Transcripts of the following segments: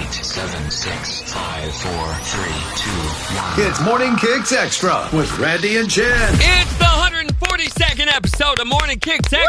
8, 7, 6, 5, 4, 3, 2, 1. It's Morning Kicks Extra with Randy and Jen. It's the 142nd episode of Morning Kicks Extra.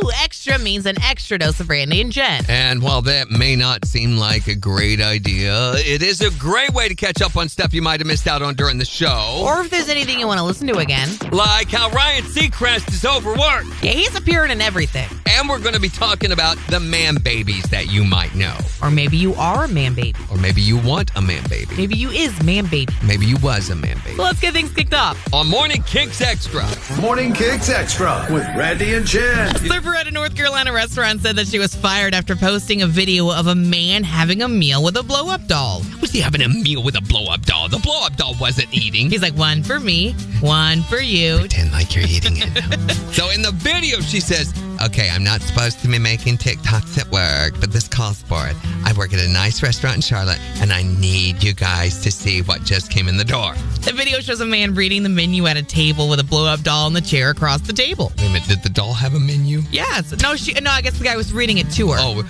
Woo! Extra means an extra dose of Randy and Jen. And while that may not seem like a great idea, it is a great way to catch up on stuff you might have missed out on during the show. Or if there's anything you want to listen to again. Like how Ryan Seacrest is overworked. Yeah, he's appearing in everything. And we're going to be talking about the man babies that you might know. Or maybe you are a man baby. Or maybe you want a man baby. Maybe you is man baby. Maybe you was a man baby. So let's get things kicked off. On Morning Kicks Extra. Morning Kicks Extra with Randy and Jen. A server at a North Carolina restaurant said that she was fired after posting a video of a man having a meal with a blow-up doll. Was he having a meal with a blow-up doll? The blow-up doll wasn't eating. He's like, one for me, one for you. Pretend like you're eating it. So in the video, she says, okay, I'm not supposed to be making TikToks at work, but this calls for it. I work at a nice restaurant in Charlotte, and I need you guys to see what just came in the door. The video shows a man reading the menu at a table with a blow-up doll in the chair across the table. Wait a minute, did the doll have a menu? Yes. No, I guess the guy was reading it to her. Oh,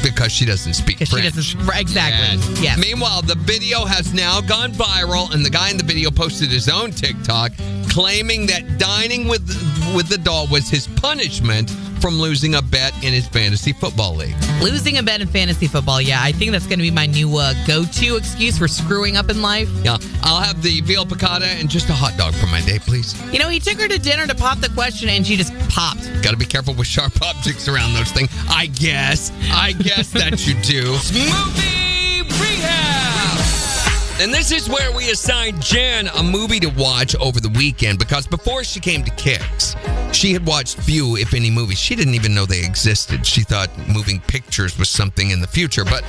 because she doesn't speak French. She doesn't, exactly. Yes. Meanwhile, the video has now gone viral, and the guy in the video posted his own TikTok claiming that dining with the doll was his punishment from losing a bet in his fantasy football league. Losing a bet in fantasy football, yeah. I think that's going to be my new go-to excuse for screwing up in life. Yeah, I'll have the veal piccata and just a hot dog for my day, please. You know, he took her to dinner to pop the question, and she just popped. Got to be careful with sharp objects around those things. I guess that you do. Movie Rehab! And this is where we assigned Jen a movie to watch over the weekend, because before she came to Kicks, she had watched few, if any, movies. She didn't even know they existed. She thought moving pictures was something in the future. But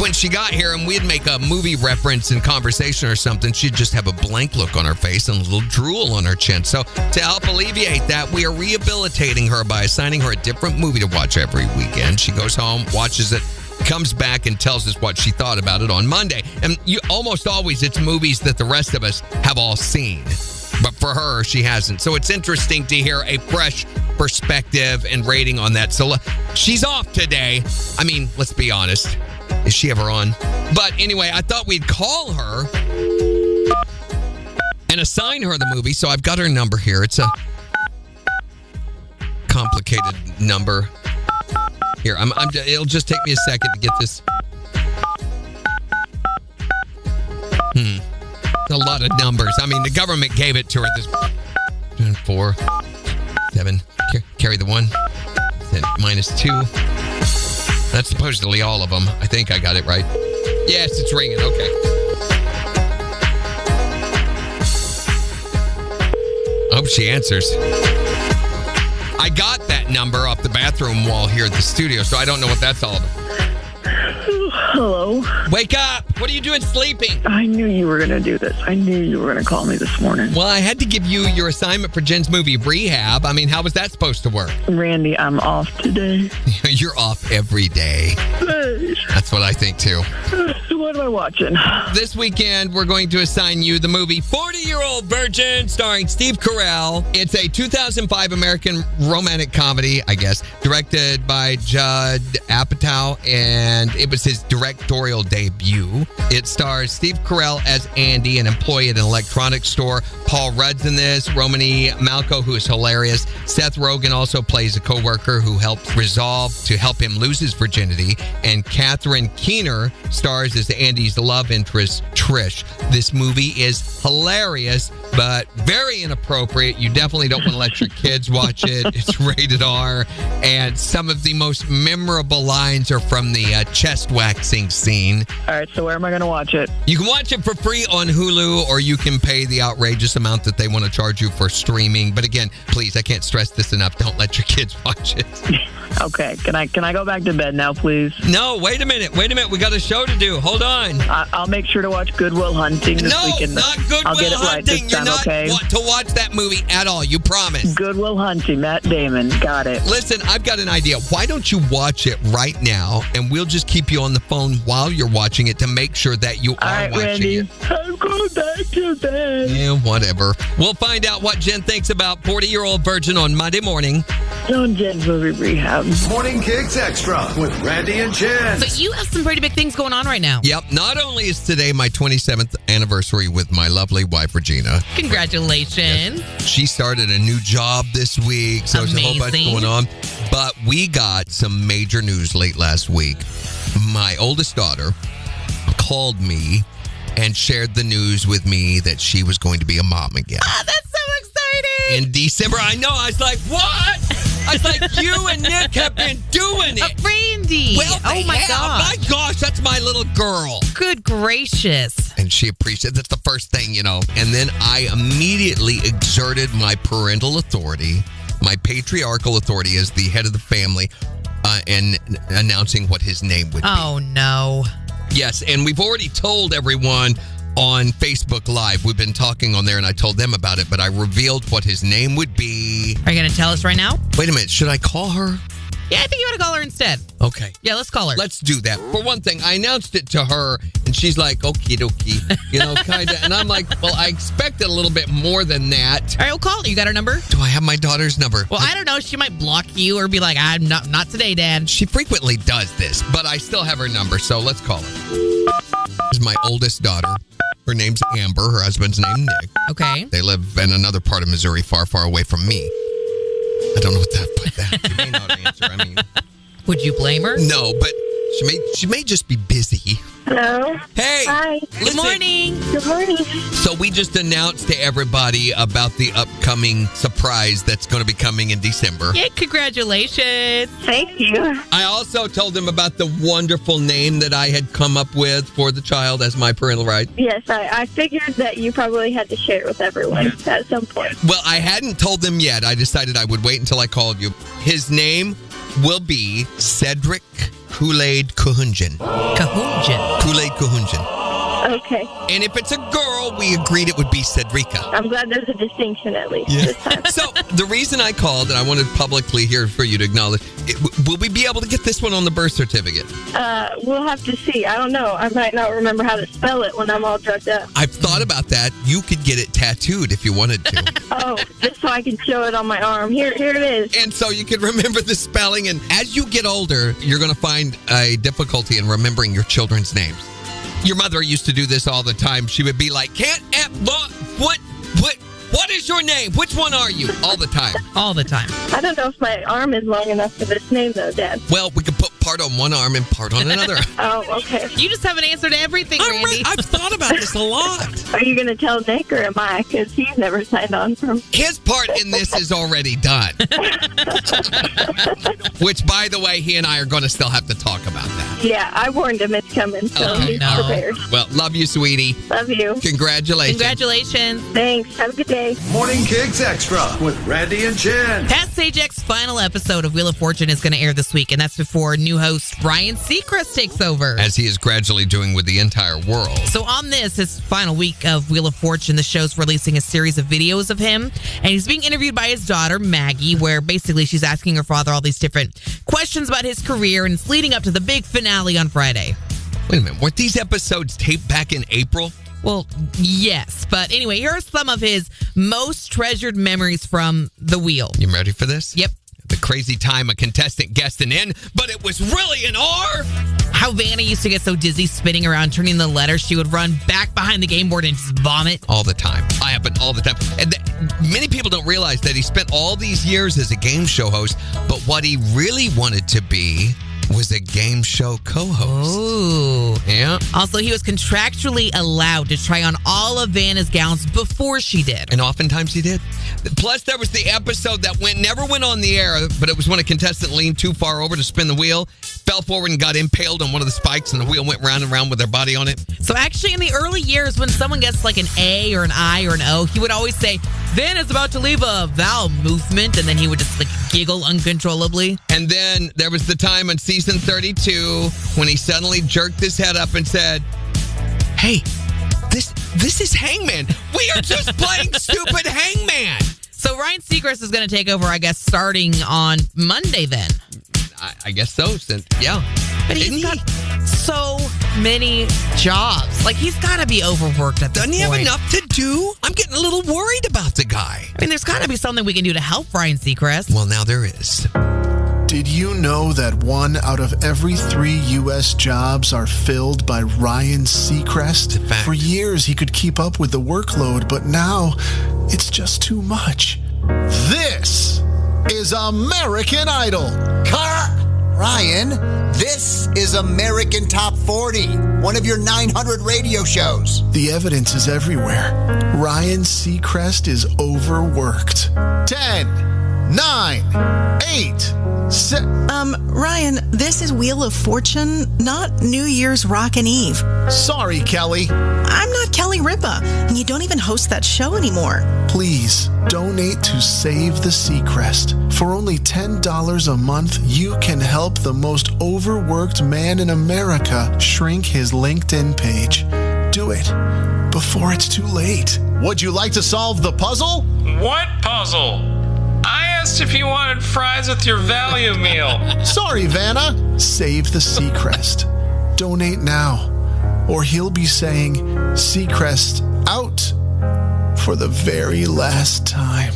when she got here and we'd make a movie reference in conversation or something, she'd just have a blank look on her face and a little drool on her chin. So to help alleviate that, we are rehabilitating her by assigning her a different movie to watch every weekend. She goes home, watches it, comes back and tells us what she thought about it on Monday. And almost always it's movies that the rest of us have all seen. But for her, she hasn't. So it's interesting to hear a fresh perspective and rating on that. So she's off today. I mean, let's be honest. Is she ever on? But anyway, I thought we'd call her and assign her the movie. So I've got her number here. It's a complicated number. Here, it'll just take me a second to get this. A lot of numbers. I mean, the government gave it to her. This 4, 7. Carry the 1. Then -2. That's supposedly all of them. I think I got it right. Yes, it's ringing. Okay. I hope she answers. I got that number off the bathroom wall here at the studio, so I don't know what that's all about. Hello. Wake up! What are you doing sleeping? I knew you were going to do this. I knew you were going to call me this morning. Well, I had to give you your assignment for Jen's movie Rehab. I mean, how was that supposed to work? Randy, I'm off today. You're off every day. That's what I think, too. What am I watching? This weekend, we're going to assign you the movie 40-Year-Old Virgin, starring Steve Carell. It's a 2005 American romantic comedy, I guess, directed by Judd Apatow, and it was his directorial debut. It stars Steve Carell as Andy, an employee at an electronics store. Paul Rudd's in this. Romany Malco, who is hilarious. Seth Rogen also plays a coworker who helps resolve to help him lose his virginity. And Catherine Keener stars as Andy's love interest, Trish. This movie is hilarious, but very inappropriate. You definitely don't want to let your kids watch it. It's rated R. And some of the most memorable lines are from the chest waxing scene. All right, so where am I going to watch it? You can watch it for free on Hulu, or you can pay the outrageous amount that they want to charge you for streaming. But again, please, I can't stress this enough. Don't let your kids watch it. Okay, can I go back to bed now, please? No, wait a minute. We got a show to do. Hold on. I'll make sure to watch Good Will Hunting this weekend. No, not Good I'll Will get it right Hunting. this time, You're not okay? to watch that movie at all. You promise. Good Will Hunting, Matt Damon. Got it. Listen, I've got an idea. Why don't you watch it right now, and we'll just keep you on the phone while you're watching it to make sure that you are watching Randy. it. I'm going That's too bad. Yeah, whatever. We'll find out what Jen thinks about 40-year-old virgin on Monday morning. On Jen's movie rehab. Morning Kicks Extra with Randy and Jen. So you have some pretty big things going on right now. Yep. Not only is today my 27th anniversary with my lovely wife, Regina. Congratulations. She started a new job this week, so there's a whole bunch Amazing. going on. But we got some major news late last week. My oldest daughter called me and shared the news with me that she was going to be a mom again. Oh, that's so exciting. In December, I know. I was like, what? I was like, you and Nick have been doing it. Randy. Well, oh, my God. My gosh, that's my little girl. Good gracious. And she appreciated that's the first thing, And then I immediately exerted my parental authority, my patriarchal authority as the head of the family, and announcing what his name would be. Oh, no. Yes, and we've already told everyone on Facebook Live. We've been talking on there, and I told them about it, but I revealed what his name would be. Are you going to tell us right now? Wait a minute. Should I call her? Yeah, I think you ought to call her instead. Okay. Yeah, let's call her. Let's do that. For one thing, I announced it to her, and she's like, okie dokie, kind of. And I'm like, well, I expected a little bit more than that. All right, we'll call her. You got her number? Do I have my daughter's number? Well, I don't know. She might block you or be like, I'm not today, Dad. She frequently does this, but I still have her number, so let's call her. This is my oldest daughter. Her name's Amber. Her husband's named Nick. Okay. They live in another part of Missouri, far, far away from me. I don't know what that. She may not answer. I mean, would you blame her? no, but she may just be busy. Hello. Hey. Hi. Good listen, morning. Good morning. So we just announced to everybody about the upcoming surprise that's going to be coming in December. Yeah, congratulations. Thank you. I also told them about the wonderful name that I had come up with for the child as my parental right. Yes, I figured that you probably had to share it with everyone at some point. Well, I hadn't told them yet. I decided I would wait until I called you. His name will be Cedric Kool-Aid Kahunjan. Kahunjan. Kool-Aid Kahunjan. Okay. And if it's a girl, we agreed it would be Cedrica. I'm glad there's a distinction at least this time. So the reason I called, and I wanted publicly here for you to acknowledge, will we be able to get this one on the birth certificate? We'll have to see. I don't know. I might not remember how to spell it when I'm all drugged up. I've thought about that. You could get it tattooed if you wanted to. Oh, just so I can show it on my arm. Here it is. And so you can remember the spelling. And as you get older, you're going to find a difficulty in remembering your children's names. Your mother used to do this all the time. She would be like, what is your name? Which one are you? All the time. All the time. I don't know if my arm is long enough for this name, though, Dad. Well, we could put part on one arm and part on another. Oh, okay. You just have an answer to everything, Randy. I've thought about this a lot. Are you going to tell Nick or am I? Because he's never signed on from. His part in this is already done. Which, by the way, he and I are going to still have to talk about that. Yeah, I warned him it's coming, so Okay. he's No. prepared. Well, love you, sweetie. Love you. Congratulations. Congratulations. Thanks. Have a good day. Morning Kicks Extra with Randy and Jen. Pat Sajak's final episode of Wheel of Fortune is going to air this week, and that's before new host Ryan Seacrest takes over. As he is gradually doing with the entire world. So on this, his final week of Wheel of Fortune, the show's releasing a series of videos of him, and he's being interviewed by his daughter, Maggie, where basically she's asking her father all these different questions about his career, and it's leading up to the big finale on Friday. Wait a minute. Weren't these episodes taped back in April? Well, yes, but anyway, here are some of his most treasured memories from the Wheel. You ready for this? Yep. The crazy time a contestant guessed an N, but it was really an R. How Vanna used to get so dizzy spinning around, turning the letters, she would run back behind the game board and just vomit. All the time. I happen all the time. And many people don't realize that he spent all these years as a game show host, but what he really wanted to be was a game show co-host. Ooh. Yeah. Also, he was contractually allowed to try on all of Vanna's gowns before she did. And oftentimes he did. Plus, there was the episode that never went on the air, but it was when a contestant leaned too far over to spin the wheel, fell forward and got impaled on one of the spikes, and the wheel went round and round with their body on it. So actually, in the early years, when someone gets like an A or an I or an O, he would always say, Vanna's about to leave a vowel movement, and then he would just like giggle uncontrollably. And then there was the time on season 32 when he suddenly jerked his head up and said, hey, this is Hangman. We are just playing stupid Hangman. So Ryan Seacrest is going to take over, I guess, starting on Monday then. I guess so. Yeah. But he's got so many jobs. Like, he's got to be overworked at this Doesn't he have point. enough to do? I'm getting a little worried about the guy. I mean, there's got to be something we can do to help Ryan Seacrest. Well, now there is. Did you know that 1 out of every 3 U.S. jobs are filled by Ryan Seacrest? Fact. For years, he could keep up with the workload, but now it's just too much. This is American Idol. Ryan, this is American Top 40, one of your 900 radio shows. The evidence is everywhere. Ryan Seacrest is overworked. 10, 9, 8, 6. Ryan, this is Wheel of Fortune, not New Year's Rockin' Eve. Sorry, Kelly. I'm not Kelly Ripa, and you don't even host that show anymore. Please donate to Save the Seacrest. For only $10 a month, you can help the most overworked man in America shrink his LinkedIn page. Do it before it's too late. Would you like to solve the puzzle? What puzzle? I asked if you wanted fries with your value meal. Sorry, Vanna. Save the Seacrest. Donate now, or he'll be saying Seacrest out for the very last time.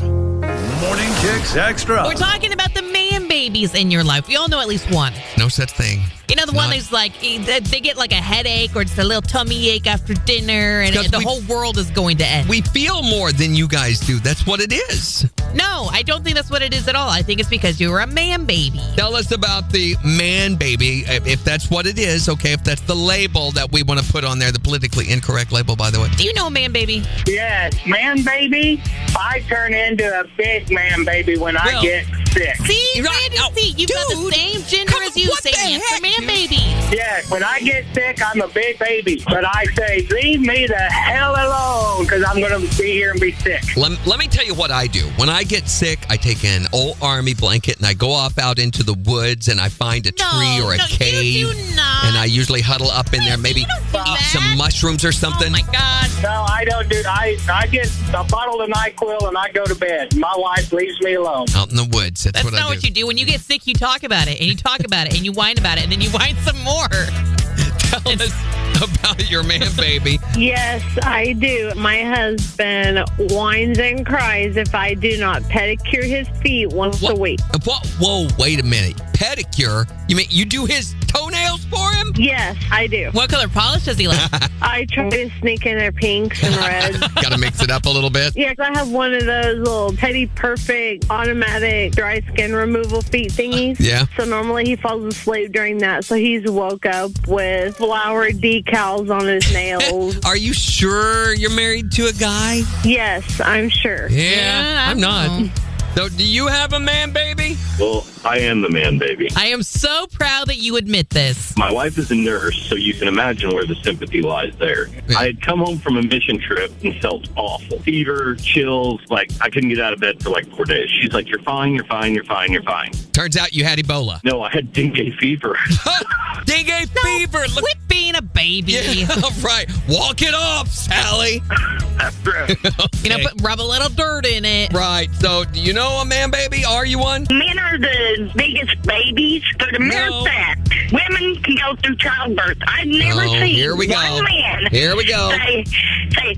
Morning Kicks Extra. We're talking about the man babies in your life. We all know at least one. No such thing. You know, the one that's like, they get like a headache or just a little tummy ache after dinner, and the whole world is going to end. We feel more than you guys do. That's what it is. No, I don't think that's what it is at all. I think it's because you were a man baby. Tell us about the man baby, if that's what it is, okay, if that's the label that we want to put on there, the politically incorrect label, by the way. Do you know a man baby? Yes, man baby. I turn into a big man baby when I get sick. See, Right. see, you've got the same gender as you saying it's a man baby. Yes, when I get sick, I'm a big baby. But I say, leave me the hell alone, because I'm going to be here and be sick. Let me tell you what I do. When I get sick, I take an old army blanket and I go off out into the woods and I find a tree or a cave. You do not. And I usually huddle up in there, maybe eat some mushrooms or something. Oh, my God. No, I don't do I get a bottle of NyQuil and I go to bed. My wife leaves me alone. Out in the woods. That's what I do. That's not what you do. When you get sick, you talk about it, and you talk about it, and you whine about it, and then you whine some more. Tell us about your man baby. Yes, I do. My husband whines and cries if I do not pedicure his feet once a week. What? Whoa, wait a minute. Pedicure? You mean you do his toenails for him? Yes, I do. What color polish does he like? I try to sneak in their pinks and reds. Got to mix it up a little bit. Yes, I have one of those little Teddy Perfect automatic dry skin removal feet thingies. Yeah. So normally he falls asleep during that. So he's woke up with flower decals on his nails. Are you sure you're married to a guy? Yes, I'm sure. Yeah, I'm not. So, do you have a man baby? Well, I am the man baby. I am so proud that you admit this. My wife is a nurse, so you can imagine where the sympathy lies there. Yeah. I had come home from a mission trip and felt awful. Fever, chills, like I couldn't get out of bed for like 4 days. She's like, you're fine, you're fine, you're fine, you're fine. Turns out you had Ebola. No, I had dengue fever. Dengue fever. Look. Quit being a baby. Yeah, right. Walk it off, Sally. That's right. You know, rub a little dirt in it. Right. So, do you know a man baby? Are you one? Men are the biggest babies for the mere fact women can go through childbirth. I've never seen here we go. one man Here we go. say,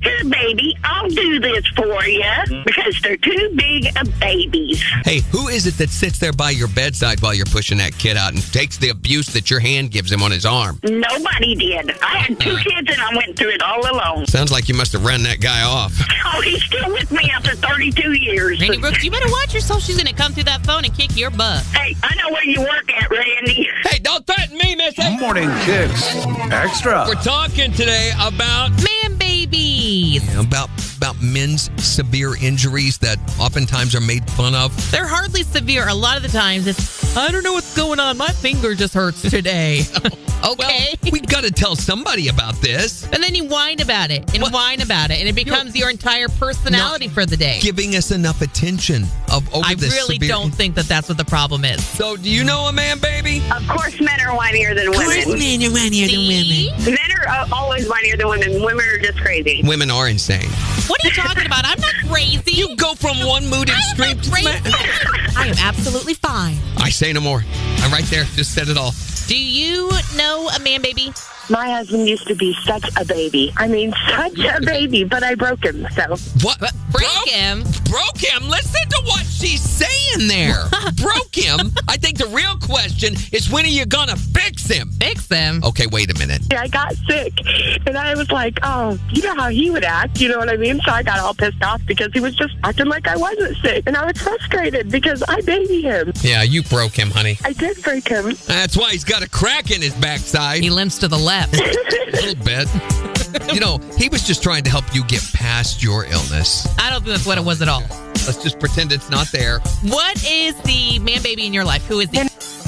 here, baby, I'll do this for you, because they're too big of babies. Hey, who is it that sits there by your bedside while you're pushing that kid out and takes the abuse that your hand gives him on his arm? Nobody did. I had 2 kids and I went through it all alone. Sounds like you must have run that guy off. Oh, he's still with me after 32 years. Randy Brooks, you better watch yourself. She's going to come through that phone and kick your butt. Hey, I know where you work at, Randy. Hey, don't threaten me, Missy. Morning Kicks Extra. We're talking today about man babies. about men's severe injuries that oftentimes are made fun of. They're hardly severe. A lot of the times it's, I don't know what's going on. My finger just hurts today. Okay. Well, we got to tell somebody about this. And then you whine about it and whine about it, and it becomes your entire personality for the day. Giving us enough attention over I this really severe... don't think that that's what the problem is. So, do you know a man baby? Of course men are whinier than women. Men are whinier than women. Men are always whinier than women. Women are just crazy. Women are insane. What are you talking about? I'm not crazy. You go from one mood extreme to I am absolutely fine. I say no more. I'm right there. Just said it all. Do you know a man baby? My husband used to be such a baby. I mean, such a baby, but I broke him, so. What? Broke him? Broke him? Listen to what she's saying there. Broke him? I think the real question is, when are you going to fix him? Fix him? Okay, wait a minute. I got sick, and I was like, oh, you know how he would act, you know what I mean? So I got all pissed off because he was just acting like I wasn't sick, and I was frustrated because I baby him. Yeah, you broke him, honey. I did break him. That's why he's got a crack in his backside. He limps to the left. A little bit. You know, he was just trying to help you get past your illness. I don't think that's what it was at all. Let's just pretend it's not there. What is the man baby in your life? Who is he?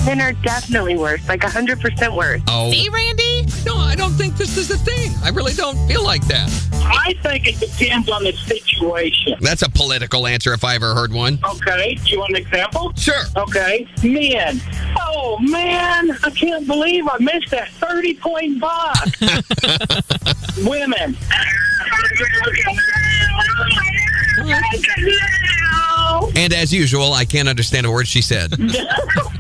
Men are definitely worse, like 100% worse. Oh. See, Randy? No, I don't think this is a thing. I really don't feel like that. I think it depends on the situation. That's a political answer if I ever heard one. Okay, do you want an example? Sure. Okay, men. Oh, man, I can't believe I missed that 30-point box. Women. And as usual, I can't understand a word she said.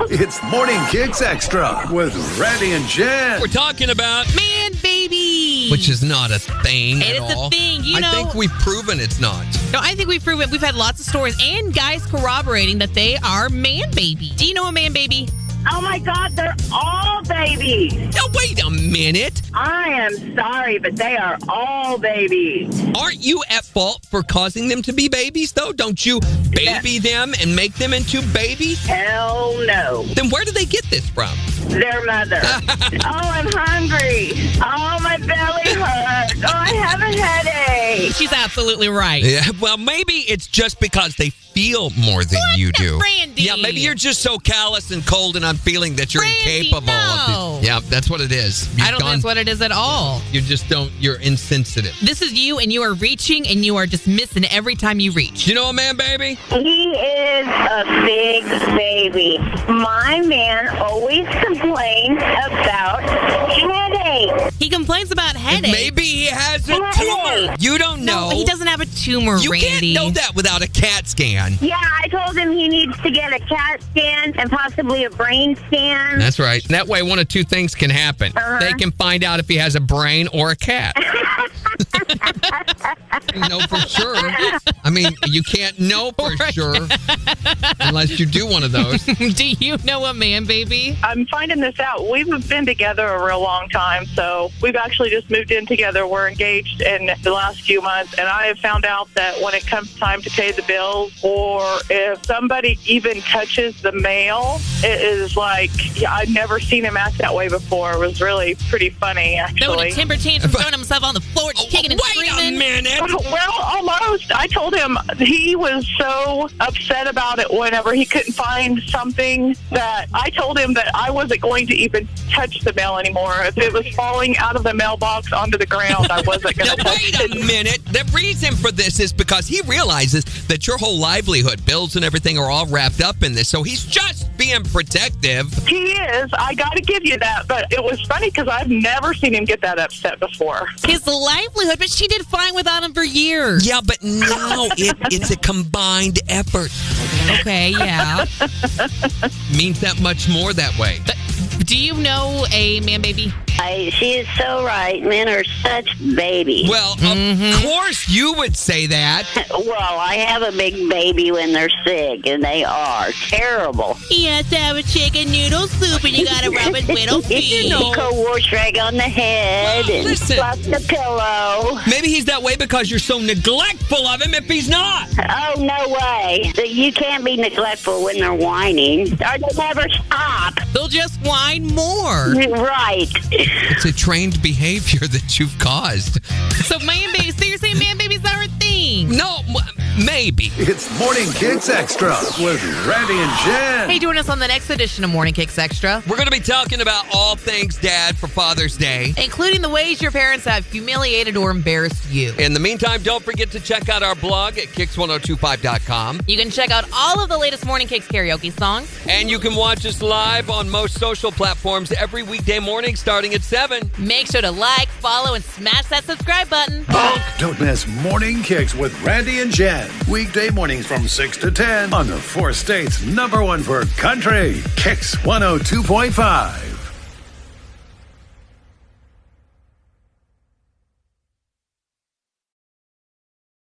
It's Morning Kicks Extra with Randy and Jen. We're talking about man baby. Which is not a thing It at is all. a thing, you know. I think we've proven it's not. No, I think we've proven. We've had lots of stories and guys corroborating that they are man baby. Do you know a man baby? Oh, my God, they're all babies. Now, wait a minute. I am sorry, but they are all babies. Aren't you at fault for causing them to be babies, though? Don't you baby them and make them into babies? Hell no. Then where do they get this from? Their mother. Oh, I'm hungry. Oh, my belly hurts. Oh, I have a headache. She's absolutely right. Yeah, well, maybe it's just because they feel more than you do. Randy. Yeah, maybe you're just so callous and cold and unfeeling that you're incapable of this. Yeah, that's what it is. I don't think that's what it is at all. You just don't, you're insensitive. This is you, and you are reaching, and you are just missing every time you reach. You know a man, baby? He is a big baby. My man always complains about headache. He complains about headache. Maybe he has a tumor. You don't know. No, he doesn't have a tumor, You Randy. can't know that without a CAT scan. Yeah, I told him he needs to get a CAT scan and possibly a brain scan. That's right. That way, one of two things can happen. They can find out if he has a brain or a cat. know for sure. I mean, you can't know for sure unless you do one of those. Do you know a man, baby? I'm finding this out. We've been together a real long time, so we've actually just moved in together. We're engaged in the last few months, and I have found out that when it comes time to pay the bills, or if somebody even touches the mail, it is like, I've never seen him act that way before. It was really pretty funny, actually. Throwing a temper tantrum, throwing himself on the floor, kicking and screaming. Wait a minute. Well, almost. I told him he was so upset about it whenever he couldn't find something that I told him that I wasn't going to even touch the mail anymore. If it was falling out of the mailbox onto the ground, I wasn't going to touch it. Wait a minute. The reason for this is because he realizes that your whole livelihood, bills and everything are all wrapped up in this. So he's just being protective. He is. I got to give you that. But it was funny because I've never seen him get that upset before. His livelihood, but she did fine without him for years. Yeah, but now it's a combined effort. Okay, yeah. Means that much more that way. But do you know a man, baby? She is so right. Men are such babies. Well, of course you would say that. Well, I have a big baby when they're sick, and they are terrible. He has to have a chicken noodle soup, and you gotta rub his little feet. You know, wash rag on the head and fluff the pillow. Maybe he's that way because you're so neglectful of him if he's not. Oh, no way. You can't be neglectful when they're whining. Or they never stop. They'll just whine more. Right. It's a trained behavior that you've caused. So man babies, so you're saying man babies are a thing? No, maybe. It's Morning Kicks Extra with Randy and Jen. Hey, join us on the next edition of Morning Kicks Extra. We're going to be talking about all things dad for Father's Day, including the ways your parents have humiliated or embarrassed you. In the meantime, don't forget to check out our blog at kicks1025.com. You can check out all of the latest Morning Kicks karaoke songs. And you can watch us live on most social platforms every weekday morning starting at 7. Make sure to like, follow, and smash that subscribe button. Don't miss Morning Kicks with Randy and Jen. Weekday mornings from 6 to 10 on the 4 states' #1 for country, Kicks 102.5.